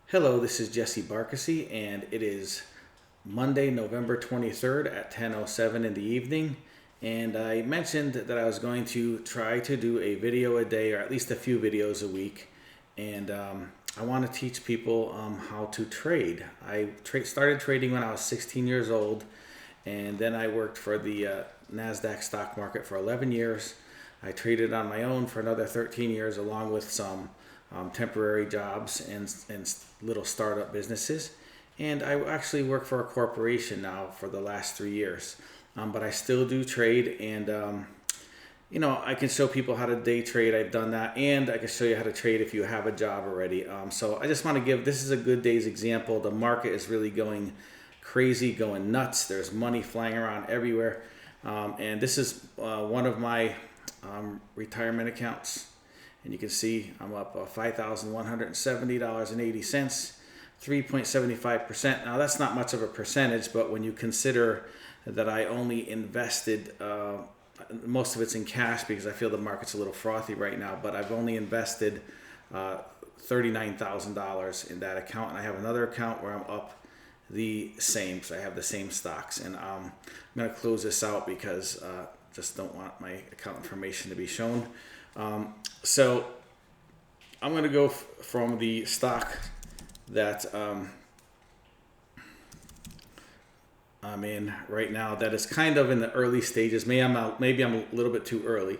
Hello, this is Jesse Barkasy, and it is Monday, November 23rd at 10:07 in the evening. And I mentioned that I was going to try to do a video a day, or at least a few videos a week. And I want to teach people how to trade. I started trading when I was 16 years old, and then I worked for the NASDAQ stock market for 11 years. I traded on my own for another 13 years, along with some temporary jobs and little startup businesses. And I actually work for a corporation now for the last 3 years. But I still do trade, and I can show people how to day trade. I've done that, and I can show you how to trade if you have a job already. So I just want to this is a good day's example. The market is really going crazy, going nuts. There's money flying around everywhere. And this is one of my retirement accounts. And you can see I'm up $5,170.80, 3.75%. Now that's not much of a percentage, but when you consider that I only invested, most of it's in cash because I feel the market's a little frothy right now, but I've only invested $39,000 in that account. And I have another account where I'm up the same, so I have the same stocks. And I'm going to close this out because just don't want my account information to be shown. So I'm going to go from the stock that I'm in right now that is kind of in the early stages. Maybe I'm a little bit too early.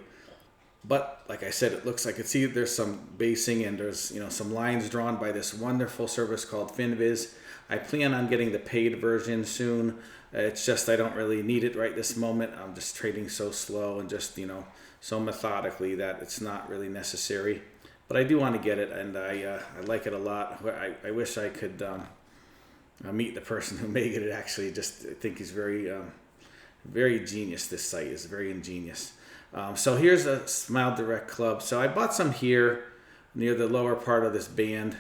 But like I said, it looks like there's some basing and there's some lines drawn by this wonderful service called FinViz. I plan on getting the paid version soon. It's just I don't really need it right this moment. I'm just trading so slow and just so methodically that it's not really necessary. But I do want to get it, and I like it a lot. I wish I could meet the person who made it. Actually, just think he's very genius. This site is very ingenious. So here's a Smile Direct Club. So I bought some here near the lower part of this band,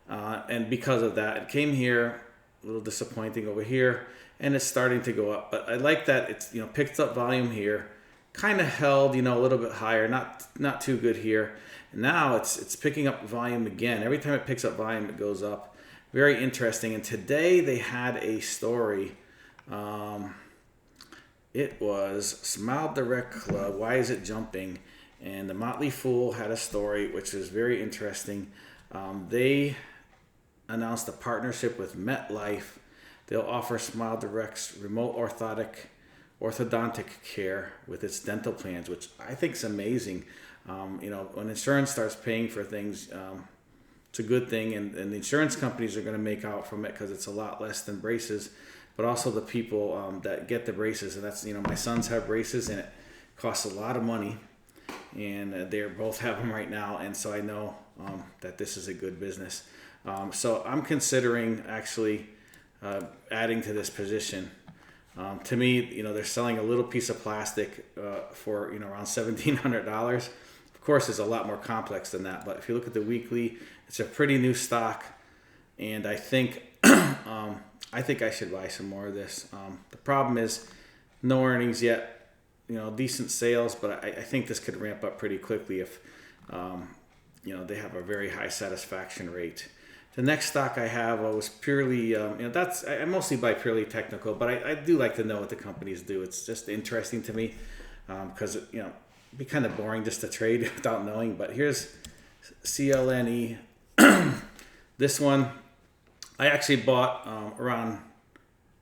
and because of that, it came here. A little disappointing over here, and it's starting to go up. But I like that it's picked up volume here, kind of held a little bit higher, not too good here. And now it's picking up volume again. Every time it picks up volume, it goes up. Very interesting. And today they had a story. It was Smile Direct Club. Why is it jumping? And the Motley Fool had a story which was very interesting. They announced a partnership with MetLife. They'll offer Smile Direct's remote orthodontic care with its dental plans, which I think is amazing. When insurance starts paying for things, it's a good thing, and the insurance companies are going to make out from it because it's a lot less than braces, but also the people that get the braces. And that's my sons have braces, and it costs a lot of money, and they both have them right now, and so I know that this is a good business. So I'm considering actually adding to this position. To me, they're selling a little piece of plastic for around $1,700. Of course, it's a lot more complex than that. But if you look at the weekly, it's a pretty new stock, and I think I should buy some more of this. The problem is no earnings yet. Decent sales, but I think this could ramp up pretty quickly if they have a very high satisfaction rate. The next stock I have was purely, I mostly buy purely technical, but I do like to know what the companies do. It's just interesting to me because it'd be kind of boring just to trade without knowing. But here's CLNE. This one I actually bought around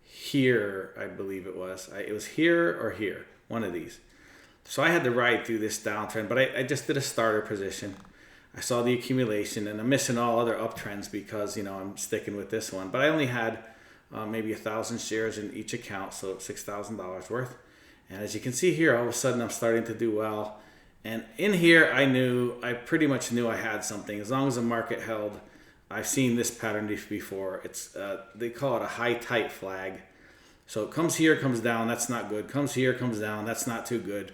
here, I believe it was. It was here or here, one of these. So I had to ride through this downtrend, but I just did a starter position. I saw the accumulation, and I'm missing all other uptrends because I'm sticking with this one. But I only had maybe 1,000 shares in each account, so $6,000 worth. And as you can see here, all of a sudden I'm starting to do well. And in here, I pretty much knew I had something. As long as the market held, I've seen this pattern before. It's they call it a high tight flag. So it comes here, comes down, that's not good. Comes here, comes down, that's not too good.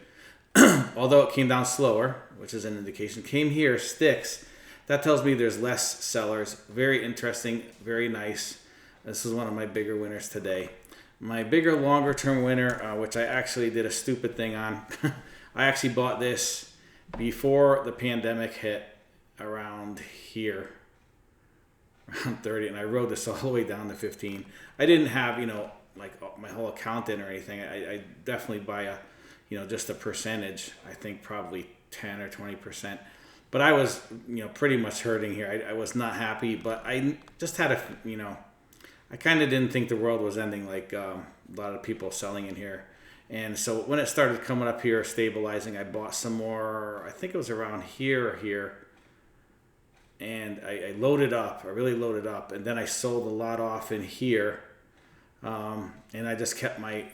Although it came down slower, which is an indication. Came here, sticks. That tells me there's less sellers. Very interesting, very nice. This is one of my bigger winners today. My bigger, longer term winner, which I actually did a stupid thing on. I actually bought this before the pandemic hit around here. around 30, and I rode this all the way down to 15. I didn't have, like my whole account in or anything. I definitely buy just a percentage. I think probably 10 or 20%. But I was, pretty much hurting here. I was not happy, but I just had I kind of didn't think the world was ending like a lot of people selling in here. And so when it started coming up here, stabilizing, I bought some more. I think it was around here or here. And I loaded up. I really loaded up. And then I sold a lot off in here. And I just kept my,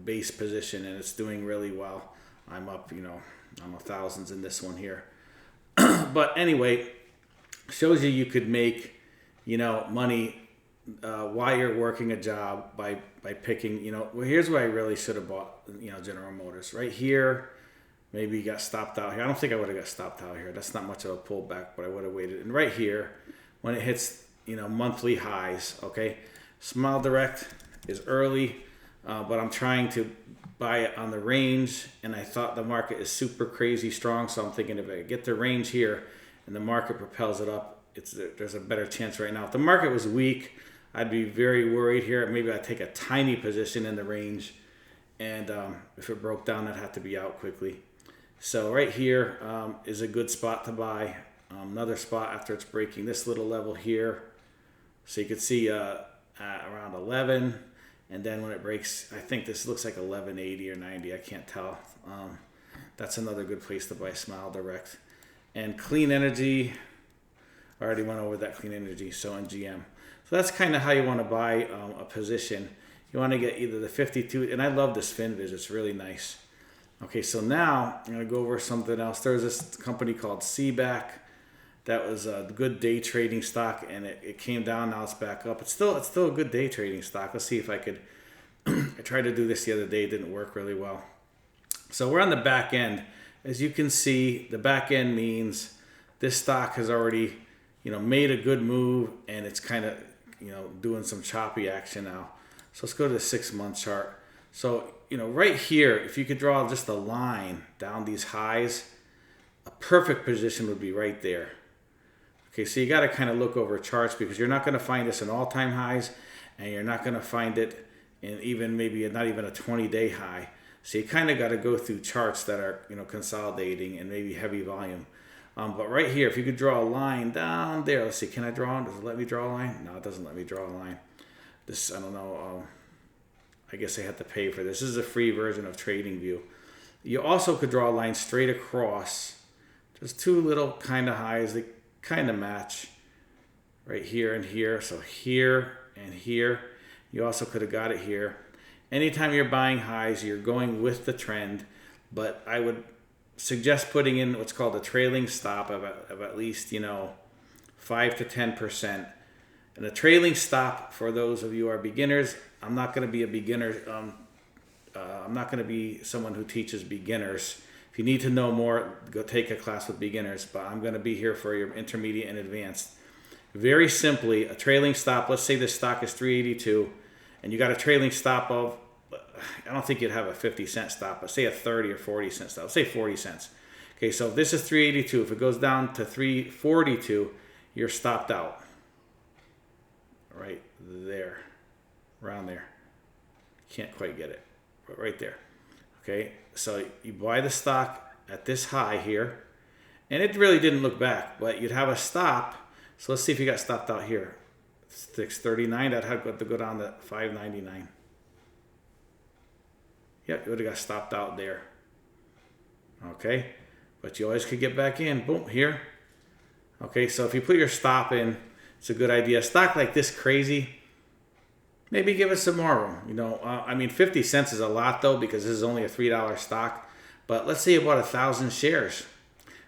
base position, and it's doing really well. I'm up, I'm thousands in this one here. But anyway, shows you could make, money while you're working a job by picking, well, here's where I really should have bought, General Motors. Right here, maybe you got stopped out here. I don't think I would have got stopped out here. That's not much of a pullback, but I would have waited. And right here, when it hits, monthly highs, okay, Smile Direct is early, but I'm trying to buy it on the range, and I thought the market is super crazy strong, so I'm thinking if I get the range here and the market propels it up, there's a better chance right now. If the market was weak, I'd be very worried here. Maybe I'd take a tiny position in the range, and if it broke down, I'd have to be out quickly. So right here is a good spot to buy. Another spot after it's breaking this little level here. So you could see around 11, and then when it breaks, I think this looks like 1180 or 90. I can't tell. That's another good place to buy Smile Direct. And Clean Energy, I already went over that Clean Energy, so in GM. So that's kind of how you want to buy a position. You want to get either the 52, and I love this FinViz. It's really nice. Okay, so now I'm going to go over something else. There's this company called CBAC. That was a good day trading stock, and it came down. Now it's back up. It's still a good day trading stock. Let's see if I could. I tried to do this the other day. It didn't work really well. So we're on the back end. As you can see, the back end means this stock has already, made a good move, and it's kind of, doing some choppy action now. So let's go to the 6-month chart. So, right here, if you could draw just a line down these highs, a perfect position would be right there. Okay, so you got to kind of look over charts, because you're not going to find this in all-time highs, and you're not going to find it in even maybe not even a 20-day high. So you kind of got to go through charts that are, consolidating and maybe heavy volume. But right here, if you could draw a line down there, let's see, can I draw? Does it let me draw a line? No, it doesn't let me draw a line. This, I don't know. I guess I had to pay for this. This is a free version of TradingView. You also could draw a line straight across. Just two little kind of highs that kind of match right here and here. So here and here. You also could have got it here. Anytime you're buying highs, you're going with the trend, but I would suggest putting in what's called a trailing stop of at least 5 to 10%. And a trailing stop, for those of you who are beginners, I'm not going to be a beginner. I'm not going to be someone who teaches beginners. If you need to know more, go take a class with beginners, but I'm going to be here for your intermediate and advanced. Very simply, a trailing stop, let's say this stock is 382, and you got a trailing stop of, I don't think you'd have a 50-cent stop, but say a 30 or 40-cent stop. Say 40 cents. Okay, so if this is 382. If it goes down to 342, you're stopped out. Right there. Around there. Can't quite get it. But right there. Okay, so you buy the stock at this high here, and it really didn't look back, but you'd have a stop. So let's see if you got stopped out here. 639, that had to go down to 599. Yep, you would have got stopped out there. Okay, but you always could get back in. Boom, here. Okay, so if you put your stop in, it's a good idea. A stock like this crazy, maybe give it some more room. 50 cents is a lot though, because this is only a $3 stock. But let's say you bought 1,000 shares.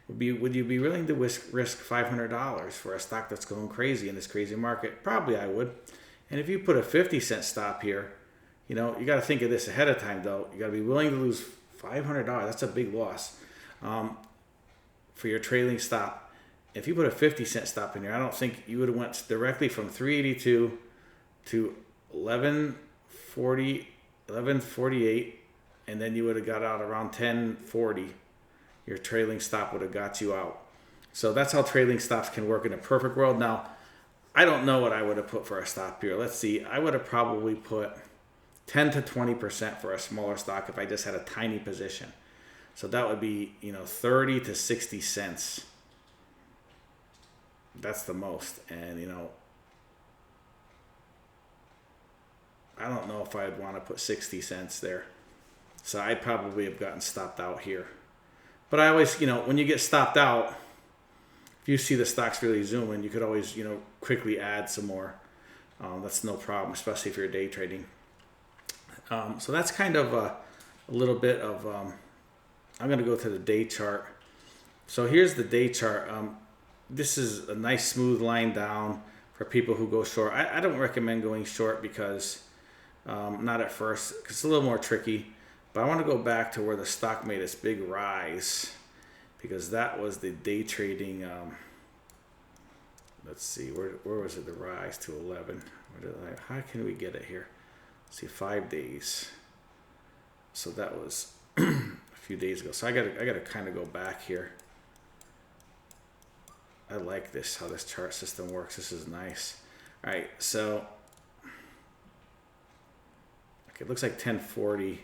Would you be willing to risk $500 for a stock that's going crazy in this crazy market? Probably I would. And if you put a 50-cent stop here, you got to think of this ahead of time though. You got to be willing to lose $500. That's a big loss for your trailing stop. If you put a 50-cent stop in here, I don't think you would have went directly from 382 to 1148, and then you would have got out around 1040. Your trailing stop would have got you out. So that's how trailing stops can work in a perfect world. Now, I don't know what I would have put for a stop here. Let's see. I would have probably put 10 to 20% for a smaller stock if I just had a tiny position. So that would be, 30 to 60 cents. That's the most. And, I don't know if I'd want to put 60 cents there. So I'd probably have gotten stopped out here. But I always, when you get stopped out, if you see the stocks really zooming, you could always, quickly add some more. That's no problem, especially if you're day trading. So that's kind of a little bit of, I'm going to go to the day chart. So here's the day chart. This is a nice smooth line down for people who go short. I don't recommend going short because, not at first, because it's a little more tricky. But I want to go back to where the stock made its big rise, because that was the day trading. Let's see, where was it? The rise to 11. How can we get it here? Let's see, 5 days. So that was a few days ago. So I gotta kind of go back here. I like this, how this chart system works. This is nice. All right, so okay, it looks like 1040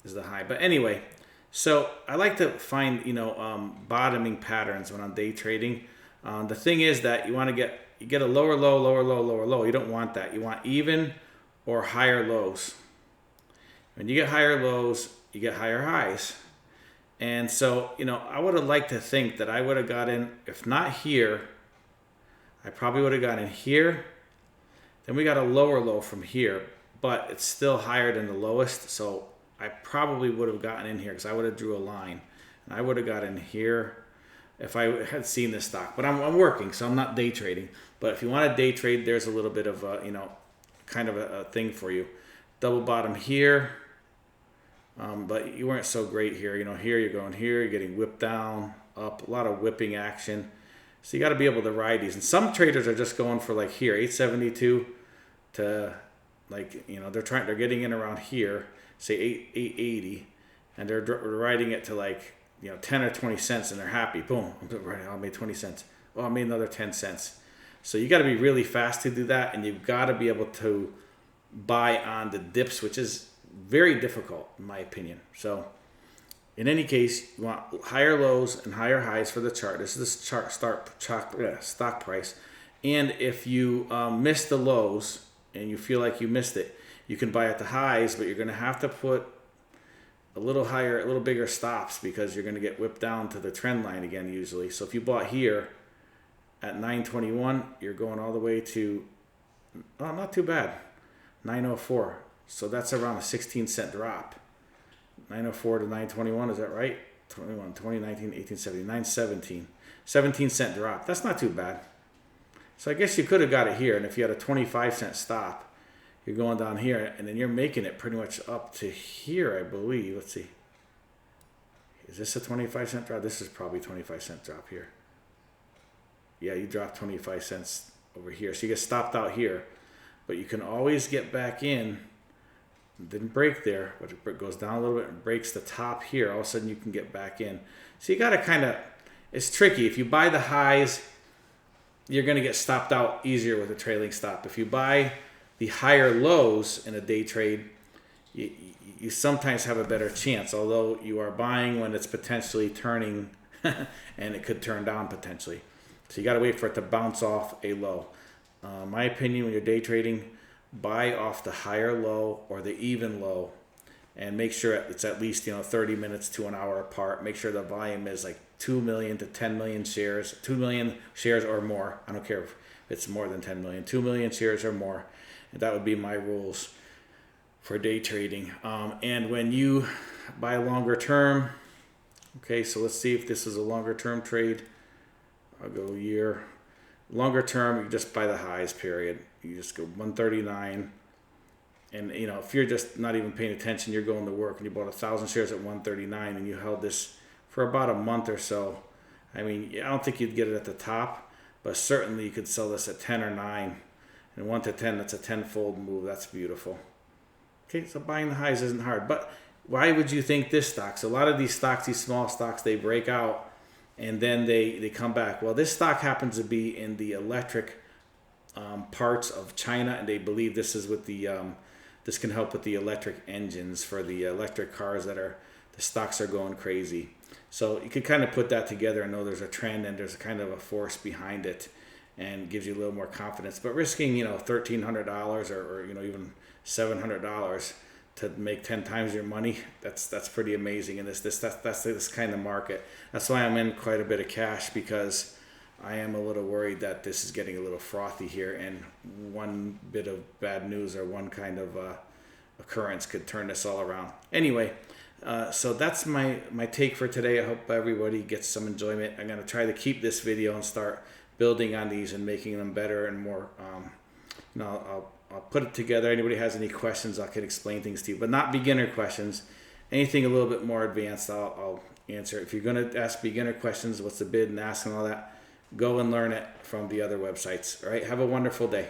is the high. But anyway, so I like to find, bottoming patterns when I'm day trading. The thing is that you want to get a lower low, lower low, lower low. You don't want that. You want even or higher lows. When you get higher lows, you get higher highs. And so, I would have liked to think that I would have got in, if not here, I probably would have got in here. Then we got a lower low from here, but it's still higher than the lowest. So I probably would have gotten in here because I would have drew a line. And I would have got in here if I had seen this stock. But I'm working, so I'm not day trading. But if you want to day trade, there's a little bit of a, kind of a thing for you. Double bottom here. But you weren't so great here. Here you're going here, you're getting whipped down, up, a lot of whipping action. So you got to be able to ride these. And some traders are just going for like here, 872 to like, they're getting in around here, say 880, and they're riding it to like, 10 or 20 cents, and they're happy. Boom, I made 20 cents. Oh, I made another 10 cents. So you got to be really fast to do that, and you've got to be able to buy on the dips, which is very difficult in my opinion. So in any case, you want higher lows and higher highs for the chart. This is the stock price. And if you miss the lows and you feel like you missed it, you can buy at the highs, but you're going to have to put a little higher, a little bigger stops, because you're going to get whipped down to the trend line again usually. So if you bought here at 921, you're going all the way to, not too bad, 904. So that's around a 16-cent drop. 904 to 921, is that right? 21, 2019, 1870, 917. 17-cent drop. That's not too bad. So I guess you could have got it here, and if you had a 25-cent stop, you're going down here, and then you're making it pretty much up to here, I believe. Let's see. Is this a 25-cent drop? This is probably 25-cent drop here. Yeah, you dropped 25 cents over here. So you get stopped out here, but you can always get back in. Didn't break there, but it goes down a little bit and breaks the top here. All of a sudden you can get back in. So you got to kind of, it's tricky. If you buy the highs, you're going to get stopped out easier with a trailing stop. If you buy the higher lows in a day trade, you sometimes have a better chance, although you are buying when it's potentially turning and it could turn down potentially. So you got to wait for it to bounce off a low. My opinion, when you're day trading, buy off the higher low or the even low, and make sure it's at least 30 minutes to an hour apart. Make sure the volume is like 2 million to 10 million shares, 2 million shares or more. I don't care if it's more than 10 million, 2 million shares or more. And that would be my rules for day trading. And when you buy a longer term, okay, so let's see if this is a longer term trade. I'll go year. Longer term, you just buy the highs, period. You just go 139. And, if you're just not even paying attention, you're going to work and you bought 1,000 shares at 139 and you held this for about a month or so. I mean, I don't think you'd get it at the top, but certainly you could sell this at 10 or 9. And 1 to 10, that's a tenfold move. That's beautiful. Okay, so buying the highs isn't hard. But why would you think this stock? So a lot of these stocks, these small stocks, they break out and then they come back. Well, this stock happens to be in the electric parts of China, and they believe this is with the this can help with the electric engines for the electric cars that are the stocks are going crazy. So you could kind of put that together and know there's a trend and there's kind of a force behind it, and gives you a little more confidence. But risking $1,300 or even $700 to make 10 times your money, that's pretty amazing in that's this kind of market. That's why I'm in quite a bit of cash, because I am a little worried that this is getting a little frothy here, and one bit of bad news or one kind of occurrence could turn this all around. Anyway, so that's my take for today. I hope everybody gets some enjoyment. I'm going to try to keep this video and start building on these and making them better and more. I'll put it together. Anybody has any questions, I can explain things to you, but not beginner questions. Anything a little bit more advanced, I'll answer. If you're going to ask beginner questions, what's the bid and ask and all that, go and learn it from the other websites. All right. Have a wonderful day.